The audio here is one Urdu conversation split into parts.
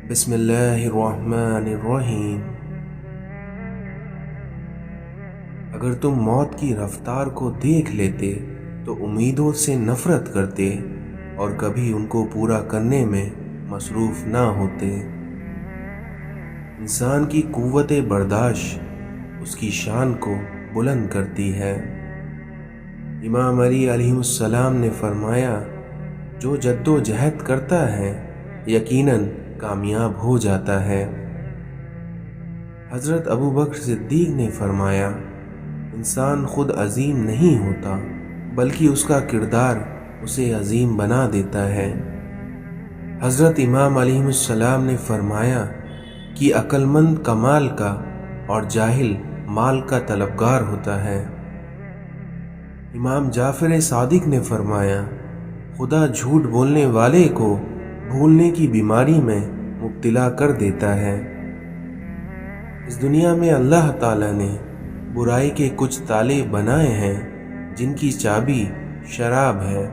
بسم اللہ الرحمن الرحیم۔ اگر تم موت کی رفتار کو دیکھ لیتے تو امیدوں سے نفرت کرتے اور کبھی ان کو پورا کرنے میں مصروف نہ ہوتے۔ انسان کی قوت برداشت اس کی شان کو بلند کرتی ہے۔ امام علی علیہ السلام نے فرمایا، جو جد و جہد کرتا ہے یقیناً کامیاب ہو جاتا ہے۔ حضرت ابو بکر صدیق نے فرمایا، انسان خود عظیم نہیں ہوتا بلکہ اس کا کردار اسے عظیم بنا دیتا ہے۔ حضرت امام علیہ السلام نے فرمایا کہ عقل مند کمال کا اور جاہل مال کا طلبگار ہوتا ہے۔ امام جعفر صادق نے فرمایا، خدا جھوٹ بولنے والے کو بھولنے کی بیماری میں مبتلا کر دیتا ہے۔ اس دنیا میں اللہ تعالیٰ نے برائی کے کچھ تالے بنائے ہیں جن کی چابی شراب ہے،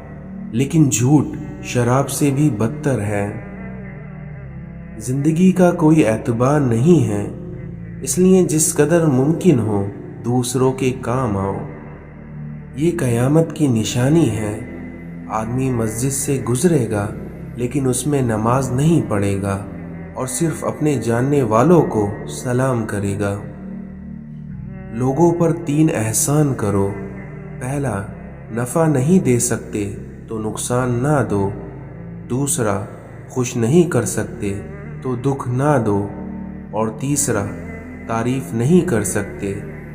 لیکن جھوٹ شراب سے بھی بدتر ہے۔ زندگی کا کوئی اعتبار نہیں ہے، اس لیے جس قدر ممکن ہو دوسروں کے کام آؤ۔ یہ قیامت کی نشانی ہے۔ آدمی مسجد سے گزرے گا لیکن اس میں نماز نہیں پڑھے گا اور صرف اپنے جاننے والوں کو سلام کرے گا۔ لوگوں پر 3 احسان کرو۔ پہلا، نفع نہیں دے سکتے تو نقصان نہ دو۔ دوسرا، خوش نہیں کر سکتے تو دکھ نہ دو۔ اور تیسرا، تعریف نہیں کر سکتے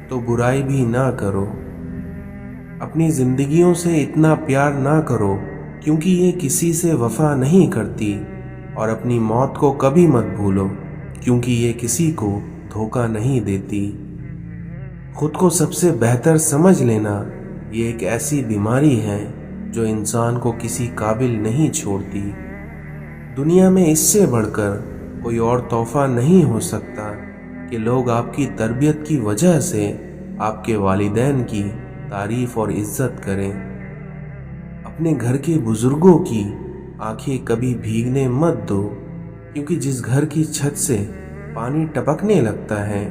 تو برائی بھی نہ کرو۔ اپنی زندگیوں سے اتنا پیار نہ کرو کیونکہ یہ کسی سے وفا نہیں کرتی، اور اپنی موت کو کبھی مت بھولو کیونکہ یہ کسی کو دھوکہ نہیں دیتی۔ خود کو سب سے بہتر سمجھ لینا یہ ایک ایسی بیماری ہے جو انسان کو کسی قابل نہیں چھوڑتی۔ دنیا میں اس سے بڑھ کر کوئی اور تحفہ نہیں ہو سکتا کہ لوگ آپ کی تربیت کی وجہ سے آپ کے والدین کی تعریف اور عزت کریں۔ اپنے گھر کے بزرگوں کی آنکھیں کبھی بھیگنے مت دو، کیونکہ جس گھر کی چھت سے پانی ٹپکنے لگتا ہے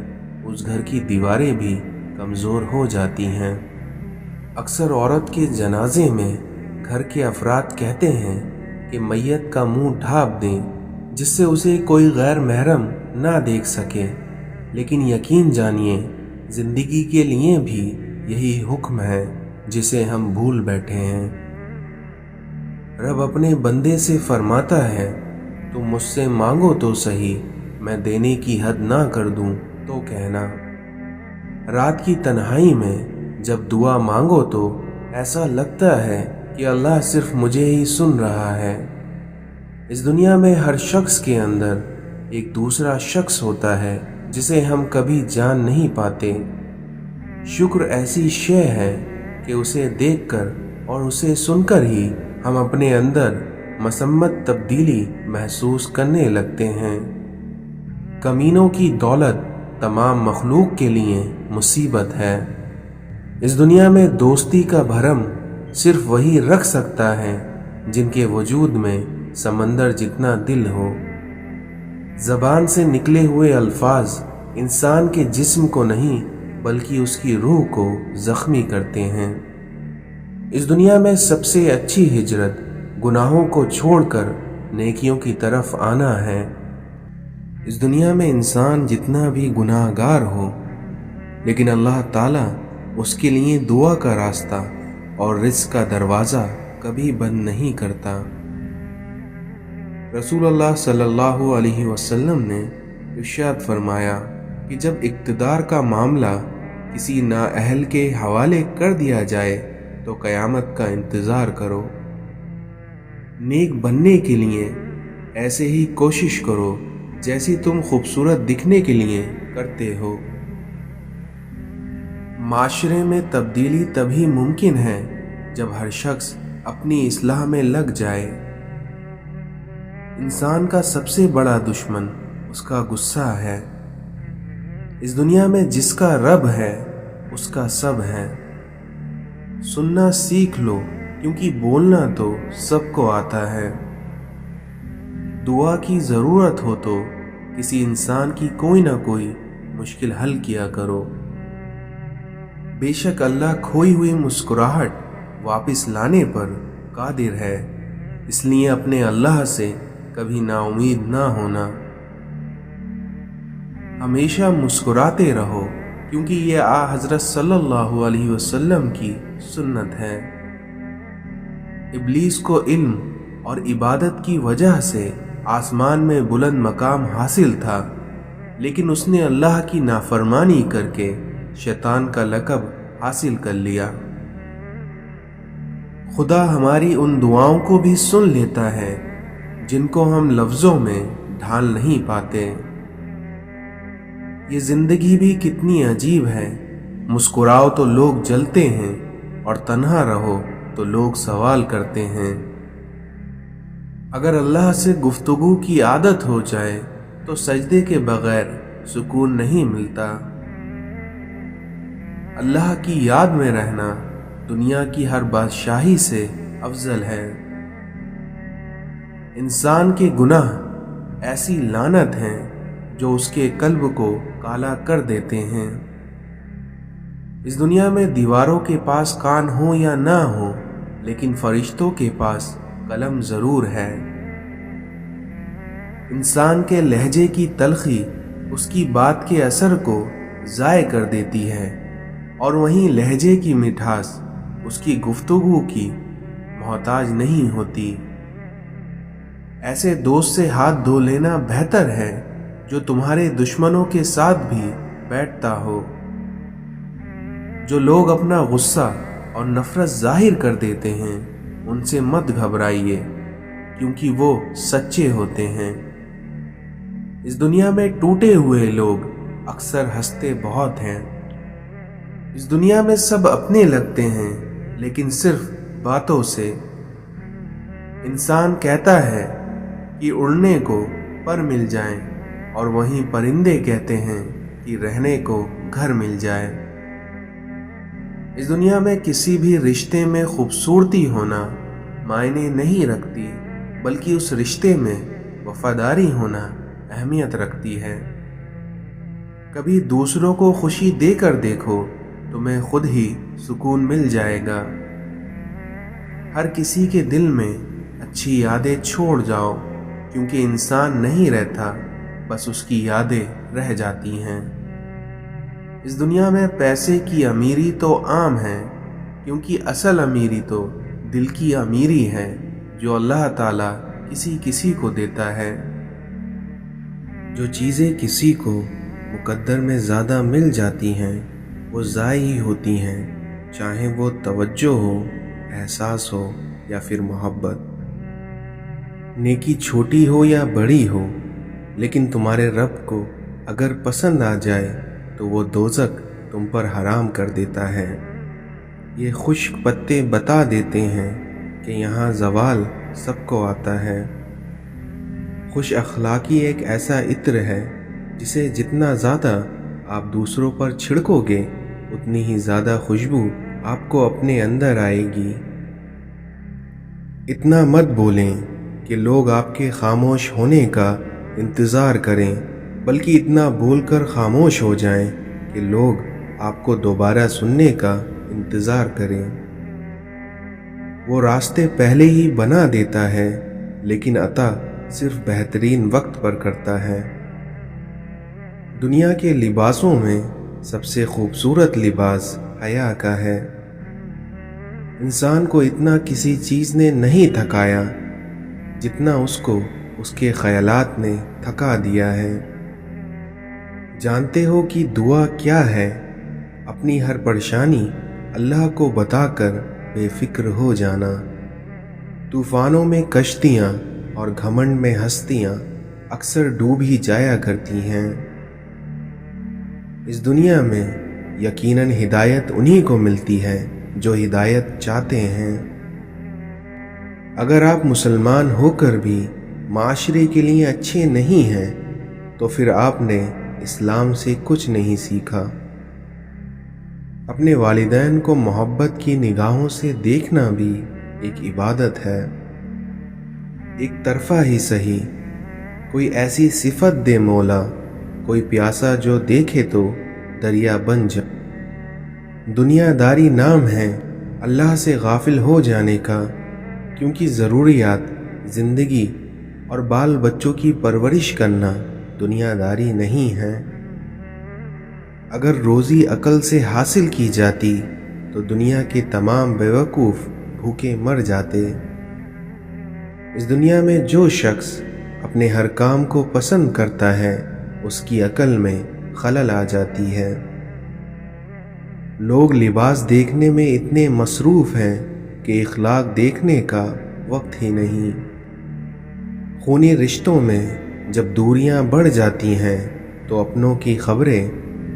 اس گھر کی دیواریں بھی کمزور ہو جاتی ہیں۔ اکثر عورت کے جنازے میں گھر کے افراد کہتے ہیں کہ میت کا منہ ڈھانپ دیں جس سے اسے کوئی غیر محرم نہ دیکھ سکے، لیکن یقین جانیے زندگی کے لیے بھی یہی حکم ہے جسے ہم بھول بیٹھے ہیں۔ رب اپنے بندے سے فرماتا ہے، تم مجھ سے مانگو تو صحیح، میں دینے کی حد نہ کر دوں تو کہنا۔ رات کی تنہائی میں جب دعا مانگو تو ایسا لگتا ہے کہ اللہ صرف مجھے ہی سن رہا ہے۔ اس دنیا میں ہر شخص کے اندر ایک دوسرا شخص ہوتا ہے جسے ہم کبھی جان نہیں پاتے۔ شکر ایسی شے ہے کہ اسے دیکھ کر اور اسے سن کر ہی ہم اپنے اندر مسمت تبدیلی محسوس کرنے لگتے ہیں۔ کمینوں کی دولت تمام مخلوق کے لیے مصیبت ہے۔ اس دنیا میں دوستی کا بھرم صرف وہی رکھ سکتا ہے جن کے وجود میں سمندر جتنا دل ہو۔ زبان سے نکلے ہوئے الفاظ انسان کے جسم کو نہیں بلکہ اس کی روح کو زخمی کرتے ہیں۔ اس دنیا میں سب سے اچھی ہجرت گناہوں کو چھوڑ کر نیکیوں کی طرف آنا ہے۔ اس دنیا میں انسان جتنا بھی گناہ گار ہو لیکن اللہ تعالیٰ اس کے لیے دعا کا راستہ اور رزق کا دروازہ کبھی بند نہیں کرتا۔ رسول اللہ صلی اللہ علیہ وسلم نے ارشاد فرمایا کہ جب اقتدار کا معاملہ کسی نااہل کے حوالے کر دیا جائے تو قیامت کا انتظار کرو۔ نیک بننے کے لیے ایسے ہی کوشش کرو جیسی تم خوبصورت دکھنے کے لیے کرتے ہو۔ معاشرے میں تبدیلی تبھی ممکن ہے جب ہر شخص اپنی اصلاح میں لگ جائے۔ انسان کا سب سے بڑا دشمن اس کا غصہ ہے۔ اس دنیا میں جس کا رب ہے اس کا سب ہے۔ سننا سیکھ لو کیونکہ بولنا تو سب کو آتا ہے۔ دعا کی ضرورت ہو تو کسی انسان کی کوئی نہ کوئی مشکل حل کیا کرو۔ بے شک اللہ کھوئی ہوئی مسکراہٹ واپس لانے پر قادر ہے، اس لیے اپنے اللہ سے کبھی نا امید نہ ہونا۔ ہمیشہ مسکراتے رہو، کیونکہ یہ حضرت صلی اللہ علیہ وسلم کی سنت ہے۔ ابلیس کو علم اور عبادت کی وجہ سے آسمان میں بلند مقام حاصل تھا، لیکن اس نے اللہ کی نافرمانی کر کے شیطان کا لقب حاصل کر لیا۔ خدا ہماری ان دعاؤں کو بھی سن لیتا ہے جن کو ہم لفظوں میں ڈھال نہیں پاتے۔ یہ زندگی بھی کتنی عجیب ہے، مسکراؤ تو لوگ جلتے ہیں اور تنہا رہو تو لوگ سوال کرتے ہیں۔ اگر اللہ سے گفتگو کی عادت ہو جائے تو سجدے کے بغیر سکون نہیں ملتا۔ اللہ کی یاد میں رہنا دنیا کی ہر بادشاہی سے افضل ہے۔ انسان کے گناہ ایسی لعنت ہیں جو اس کے قلب کو کالا کر دیتے ہیں۔ اس دنیا میں دیواروں کے پاس کان ہو یا نہ ہو، لیکن فرشتوں کے پاس قلم ضرور ہے۔ انسان کے لہجے کی تلخی اس کی بات کے اثر کو ضائع کر دیتی ہے، اور وہیں لہجے کی مٹھاس اس کی گفتگو کی محتاج نہیں ہوتی۔ ایسے دوست سے ہاتھ دھو لینا بہتر ہے جو تمہارے دشمنوں کے ساتھ بھی بیٹھتا ہو۔ جو لوگ اپنا غصہ اور نفرت ظاہر کر دیتے ہیں ان سے مت گھبرائیے، کیونکہ وہ سچے ہوتے ہیں۔ اس دنیا میں ٹوٹے ہوئے لوگ اکثر ہنستے بہت ہیں۔ اس دنیا میں سب اپنے لگتے ہیں، لیکن صرف باتوں سے۔ انسان کہتا ہے کہ اڑنے کو پر مل جائیں، اور وہیں پرندے کہتے ہیں کہ رہنے کو گھر مل جائے۔ اس دنیا میں کسی بھی رشتے میں خوبصورتی ہونا معنی نہیں رکھتی، بلکہ اس رشتے میں وفاداری ہونا اہمیت رکھتی ہے۔ کبھی دوسروں کو خوشی دے کر دیکھو، تمہیں خود ہی سکون مل جائے گا۔ ہر کسی کے دل میں اچھی یادیں چھوڑ جاؤ، کیونکہ انسان نہیں رہتا، بس اس کی یادیں رہ جاتی ہیں۔ اس دنیا میں پیسے کی امیری تو عام ہے، کیونکہ اصل امیری تو دل کی امیری ہے جو اللہ تعالیٰ کسی کو دیتا ہے۔ جو چیزیں کسی کو مقدر میں زیادہ مل جاتی ہیں وہ ضائع ہی ہوتی ہیں، چاہے وہ توجہ ہو، احساس ہو یا پھر محبت۔ نیکی چھوٹی ہو یا بڑی ہو، لیکن تمہارے رب کو اگر پسند آ جائے تو وہ دوزخ تم پر حرام کر دیتا ہے۔ یہ خشک پتے بتا دیتے ہیں کہ یہاں زوال سب کو آتا ہے۔ خوش اخلاقی ایک ایسا عطر ہے جسے جتنا زیادہ آپ دوسروں پر چھڑکو گے اتنی ہی زیادہ خوشبو آپ کو اپنے اندر آئے گی۔ اتنا مت بولیں کہ لوگ آپ کے خاموش ہونے کا انتظار کریں، بلکہ اتنا بول کر خاموش ہو جائیں کہ لوگ آپ کو دوبارہ سننے کا انتظار کریں۔ وہ راستے پہلے ہی بنا دیتا ہے، لیکن عطا صرف بہترین وقت پر کرتا ہے۔ دنیا کے لباسوں میں سب سے خوبصورت لباس حیا کا ہے۔ انسان کو اتنا کسی چیز نے نہیں تھکایا جتنا اس کو اس کے خیالات نے تھکا دیا ہے۔ جانتے ہو کہ دعا کیا ہے؟ اپنی ہر پریشانی اللہ کو بتا کر بے فکر ہو جانا۔ طوفانوں میں کشتیاں اور گھمنڈ میں ہستیاں اکثر ڈوب ہی جایا کرتی ہیں۔ اس دنیا میں یقیناً ہدایت انہی کو ملتی ہے جو ہدایت چاہتے ہیں۔ اگر آپ مسلمان ہو کر بھی معاشرے کے لیے اچھے نہیں ہیں تو پھر آپ نے اسلام سے کچھ نہیں سیکھا۔ اپنے والدین کو محبت کی نگاہوں سے دیکھنا بھی ایک عبادت ہے۔ ایک طرفہ ہی صحیح کوئی ایسی صفت دے مولا، کوئی پیاسا جو دیکھے تو دریا بن جائے۔ دنیا داری نام ہے اللہ سے غافل ہو جانے کا، کیونکہ ضروریات، زندگی اور بال بچوں کی پرورش کرنا دنیا داری نہیں ہے۔ اگر روزی عقل سے حاصل کی جاتی تو دنیا کے تمام بیوقوف بھوکے مر جاتے۔ اس دنیا میں جو شخص اپنے ہر کام کو پسند کرتا ہے اس کی عقل میں خلل آ جاتی ہے۔ لوگ لباس دیکھنے میں اتنے مصروف ہیں کہ اخلاق دیکھنے کا وقت ہی نہیں۔ خونی رشتوں میں جب دوریاں بڑھ جاتی ہیں تو اپنوں کی خبریں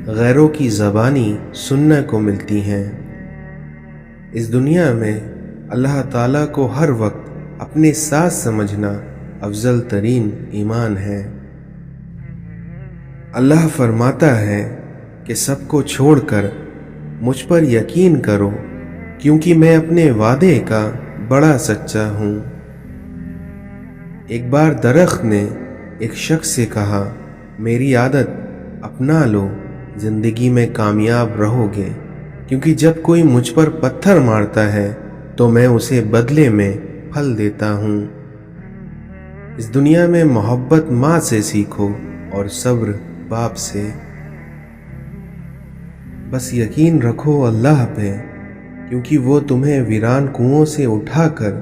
غیروں کی زبانی سننے کو ملتی ہیں۔ اس دنیا میں اللہ تعالیٰ کو ہر وقت اپنے ساتھ سمجھنا افضل ترین ایمان ہے۔ اللہ فرماتا ہے کہ سب کو چھوڑ کر مجھ پر یقین کرو، کیونکہ میں اپنے وعدے کا بڑا سچا ہوں۔ ایک بار درخت نے ایک شخص سے کہا، میری عادت اپنا لو، زندگی میں کامیاب رہو گے، کیونکہ جب کوئی مجھ پر پتھر مارتا ہے تو میں اسے بدلے میں پھل دیتا ہوں۔ اس دنیا میں محبت ماں سے سیکھو اور صبر باپ سے۔ بس یقین رکھو اللہ پہ، کیونکہ وہ تمہیں ویران کنووں سے اٹھا کر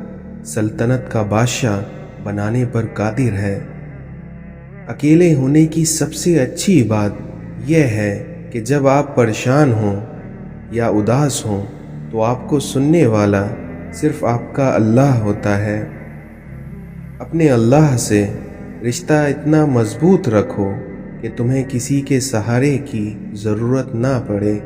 سلطنت کا بادشاہ بنانے پر قادر ہے۔ اکیلے ہونے کی سب سے اچھی بات یہ ہے کہ جب آپ پریشان ہوں یا اداس ہوں تو آپ کو سننے والا صرف آپ کا اللہ ہوتا ہے۔ اپنے اللہ سے رشتہ اتنا مضبوط رکھو کہ تمہیں کسی کے سہارے کی ضرورت نہ پڑے۔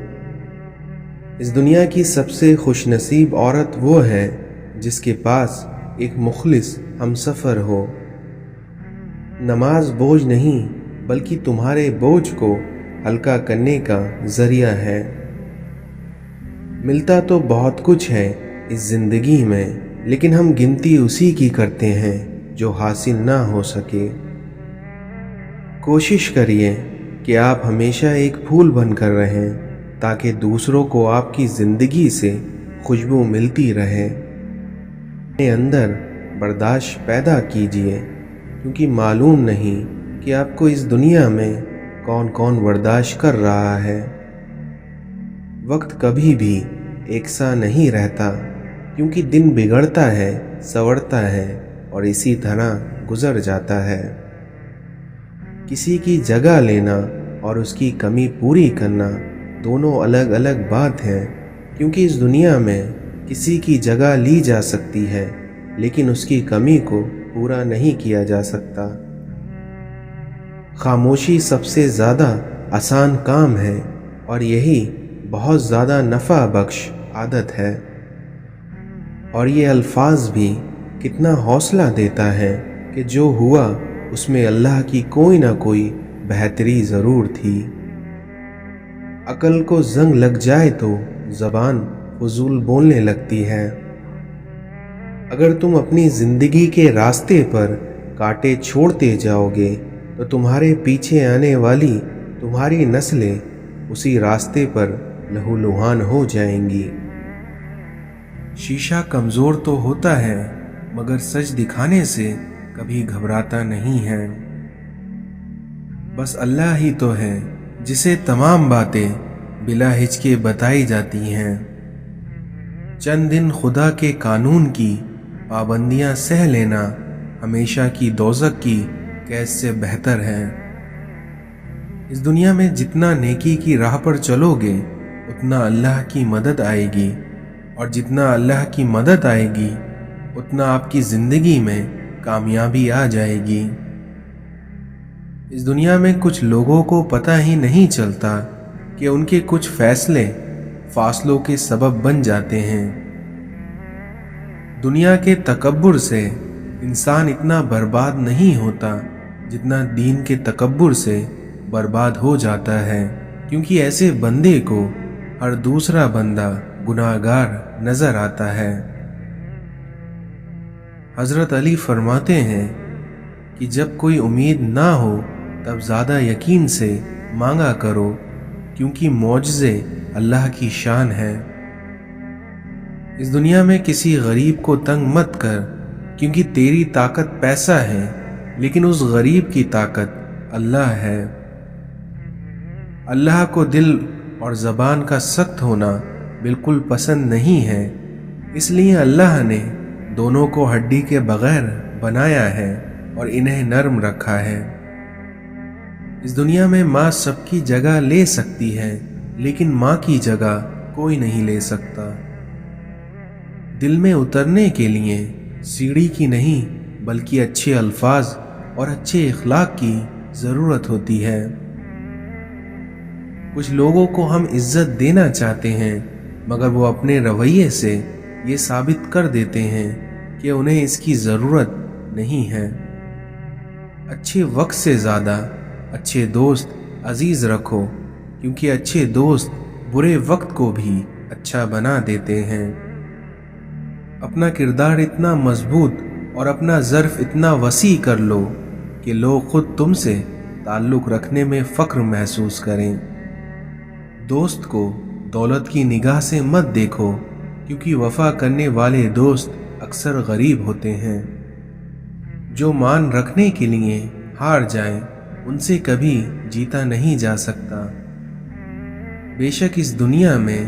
اس دنیا کی سب سے خوش نصیب عورت وہ ہے جس کے پاس ایک مخلص ہمسفر ہو۔ نماز بوجھ نہیں بلکہ تمہارے بوجھ کو ہلکا کرنے کا ذریعہ ہے۔ ملتا تو بہت کچھ ہے اس زندگی میں، لیکن ہم گنتی اسی کی کرتے ہیں جو حاصل نہ ہو سکے۔ کوشش کریے کہ آپ ہمیشہ ایک پھول بن کر رہیں تاکہ دوسروں کو آپ کی زندگی سے خوشبو ملتی رہے۔ اپنے اندر برداشت پیدا کیجیے، کیونکہ معلوم نہیں کہ آپ کو اس دنیا میں کون کون برداشت کر رہا ہے۔ وقت کبھی بھی ایک سا نہیں رہتا، کیونکہ دن بگڑتا ہے، سنورتا ہے اور اسی طرح گزر جاتا ہے۔ کسی کی جگہ لینا اور اس کی کمی پوری کرنا دونوں الگ الگ بات ہیں، کیونکہ اس دنیا میں کسی کی جگہ لی جا سکتی ہے لیکن اس کی کمی کو پورا نہیں کیا جا سکتا۔ خاموشی سب سے زیادہ آسان کام ہے اور یہی بہت زیادہ نفع بخش عادت ہے۔ اور یہ الفاظ بھی کتنا حوصلہ دیتا ہے کہ جو ہوا اس میں اللہ کی کوئی نہ کوئی بہتری ضرور تھی۔ عقل کو زنگ لگ جائے تو زبان فضول بولنے لگتی ہے۔ اگر تم اپنی زندگی کے راستے پر کانٹے چھوڑتے جاؤ گے تو تمہارے پیچھے آنے والی تمہاری نسلیں اسی راستے پر لہولہان ہو جائیں گی۔ شیشہ کمزور تو ہوتا ہے مگر سچ دکھانے سے کبھی گھبراتا نہیں ہے۔ بس اللہ ہی تو ہے جسے تمام باتیں بلا ہچکے بتائی جاتی ہیں۔ چند دن خدا کے قانون کی پابندیاں سہ لینا ہمیشہ کی دوزخ کی قید سے بہتر ہے۔ اس دنیا میں جتنا نیکی کی راہ پر چلو گے اتنا اللہ کی مدد آئے گی، اور جتنا اللہ کی مدد آئے گی اتنا آپ کی زندگی میں کامیابی آ جائے گی۔ اس دنیا میں کچھ لوگوں کو پتہ ہی نہیں چلتا کہ ان کے کچھ فیصلے فاصلوں کے سبب بن جاتے ہیں۔ دنیا کے تکبر سے انسان اتنا برباد نہیں ہوتا جتنا دین کے تکبر سے برباد ہو جاتا ہے، کیونکہ ایسے بندے کو ہر دوسرا بندہ گناہگار نظر آتا ہے۔ حضرت علی فرماتے ہیں کہ جب کوئی امید نہ ہو تب زیادہ یقین سے مانگا کرو، کیونکہ معجزے اللہ کی شان ہے۔ اس دنیا میں کسی غریب کو تنگ مت کر، کیونکہ تیری طاقت پیسہ ہے، لیکن اس غریب کی طاقت اللہ ہے۔ اللہ کو دل اور زبان کا سخت ہونا بالکل پسند نہیں ہے، اس لیے اللہ نے دونوں کو ہڈی کے بغیر بنایا ہے اور انہیں نرم رکھا ہے۔ اس دنیا میں ماں سب کی جگہ لے سکتی ہے، لیکن ماں کی جگہ کوئی نہیں لے سکتا۔ دل میں اترنے کے لیے سیڑھی کی نہیں بلکہ اچھے الفاظ اور اچھے اخلاق کی ضرورت ہوتی ہے۔ کچھ لوگوں کو ہم عزت دینا چاہتے ہیں، مگر وہ اپنے رویے سے یہ ثابت کر دیتے ہیں کہ انہیں اس کی ضرورت نہیں ہے۔ اچھے وقت سے زیادہ اچھے دوست عزیز رکھو، کیونکہ اچھے دوست برے وقت کو بھی اچھا بنا دیتے ہیں۔ اپنا کردار اتنا مضبوط اور اپنا ظرف اتنا وسیع کر لو کہ لوگ خود تم سے تعلق رکھنے میں فخر محسوس کریں۔ دوست کو دولت کی نگاہ سے مت دیکھو، کیونکہ وفا کرنے والے دوست اکثر غریب ہوتے ہیں۔ جو مان رکھنے کے لیے ہار جائیں ان سے کبھی جیتا نہیں جا سکتا۔ بے شک اس دنیا میں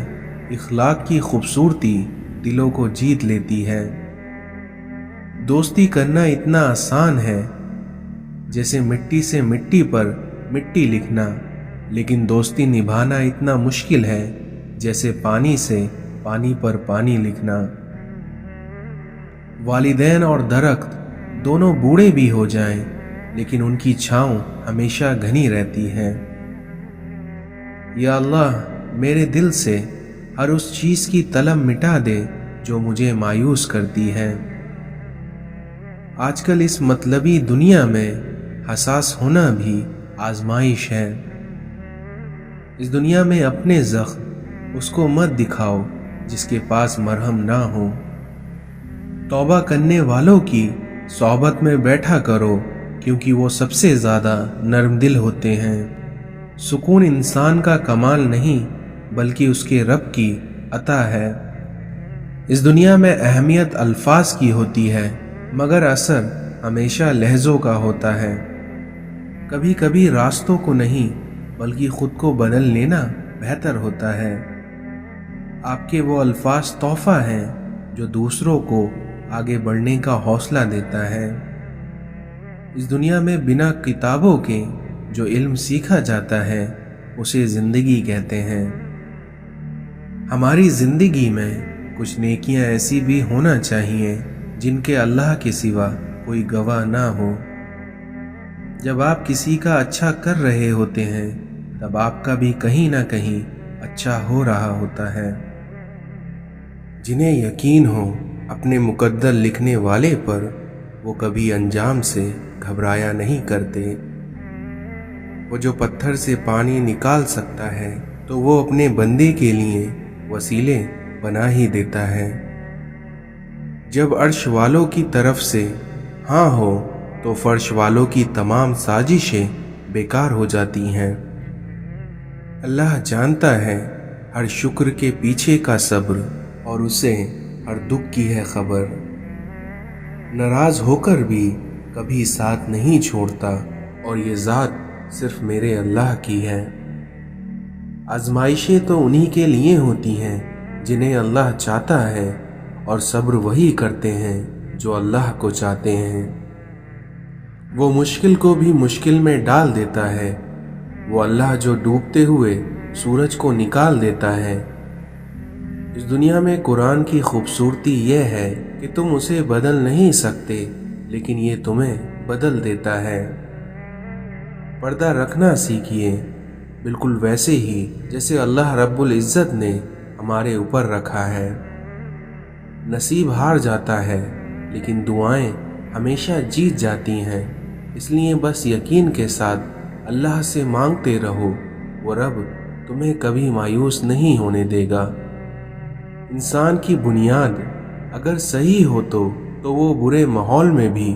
اخلاق کی خوبصورتی دلوں کو جیت لیتی ہے۔ دوستی کرنا اتنا آسان ہے جیسے مٹی سے مٹی پر مٹی لکھنا، لیکن دوستی نبھانا اتنا مشکل ہے جیسے پانی سے پانی پر پانی لکھنا۔ والدین اور درخت دونوں بوڑھے بھی ہو جائیں، لیکن ان کی چھاؤں ہمیشہ گھنی رہتی ہے۔ یا اللہ، میرے دل سے ہر اس چیز کی طلب مٹا دے جو مجھے مایوس کرتی ہے۔ آج کل اس مطلبی دنیا میں حساس ہونا بھی آزمائش ہے۔ اس دنیا میں اپنے زخم اس کو مت دکھاؤ جس کے پاس مرہم نہ ہو۔ توبہ کرنے والوں کی صحبت میں بیٹھا کرو، کیونکہ وہ سب سے زیادہ نرم دل ہوتے ہیں۔ سکون انسان کا کمال نہیں بلکہ اس کے رب کی عطا ہے۔ اس دنیا میں اہمیت الفاظ کی ہوتی ہے، مگر اثر ہمیشہ لہجوں کا ہوتا ہے۔ کبھی کبھی راستوں کو نہیں بلکہ خود کو بدل لینا بہتر ہوتا ہے۔ آپ کے وہ الفاظ تحفہ ہیں جو دوسروں کو آگے بڑھنے کا حوصلہ دیتا ہے۔ اس دنیا میں بنا کتابوں کے جو علم سیکھا جاتا ہے اسے زندگی کہتے ہیں۔ ہماری زندگی میں کچھ نیکیاں ایسی بھی ہونا چاہیے جن کے اللہ کے سوا کوئی گواہ نہ ہو۔ جب آپ کسی کا اچھا کر رہے ہوتے ہیں تب آپ کا بھی کہیں نہ کہیں اچھا ہو رہا ہوتا ہے۔ جنہیں یقین ہو اپنے مقدر لکھنے والے پر، وہ کبھی انجام سے گھبرایا نہیں کرتے۔ وہ جو پتھر سے پانی نکال سکتا ہے تو وہ اپنے بندے کے لیے وسیلے بنا ہی دیتا ہے۔ جب عرش والوں کی طرف سے ہاں ہو تو فرش والوں کی تمام سازشیں بیکار ہو جاتی ہیں۔ اللہ جانتا ہے ہر شکر کے پیچھے کا صبر، اور اسے ہر دکھ کی ہے خبر۔ ناراض ہو کر بھی کبھی ساتھ نہیں چھوڑتا، اور یہ ذات صرف میرے اللہ کی ہے۔ آزمائشیں تو انہی کے لیے ہوتی ہیں جنہیں اللہ چاہتا ہے، اور صبر وہی کرتے ہیں جو اللہ کو چاہتے ہیں۔ وہ مشکل کو بھی مشکل میں ڈال دیتا ہے، وہ اللہ جو ڈوبتے ہوئے سورج کو نکال دیتا ہے۔ اس دنیا میں قرآن کی خوبصورتی یہ ہے کہ تم اسے بدل نہیں سکتے، لیکن یہ تمہیں بدل دیتا ہے۔ پردہ رکھنا سیکھیے، بالکل ویسے ہی جیسے اللہ رب العزت نے ہمارے اوپر رکھا ہے۔ نصیب ہار جاتا ہے لیکن دعائیں ہمیشہ جیت جاتی ہیں، اس لیے بس یقین کے ساتھ اللہ سے مانگتے رہو، وہ رب تمہیں کبھی مایوس نہیں ہونے دے گا۔ انسان کی بنیاد اگر صحیح ہو تو وہ برے ماحول میں بھی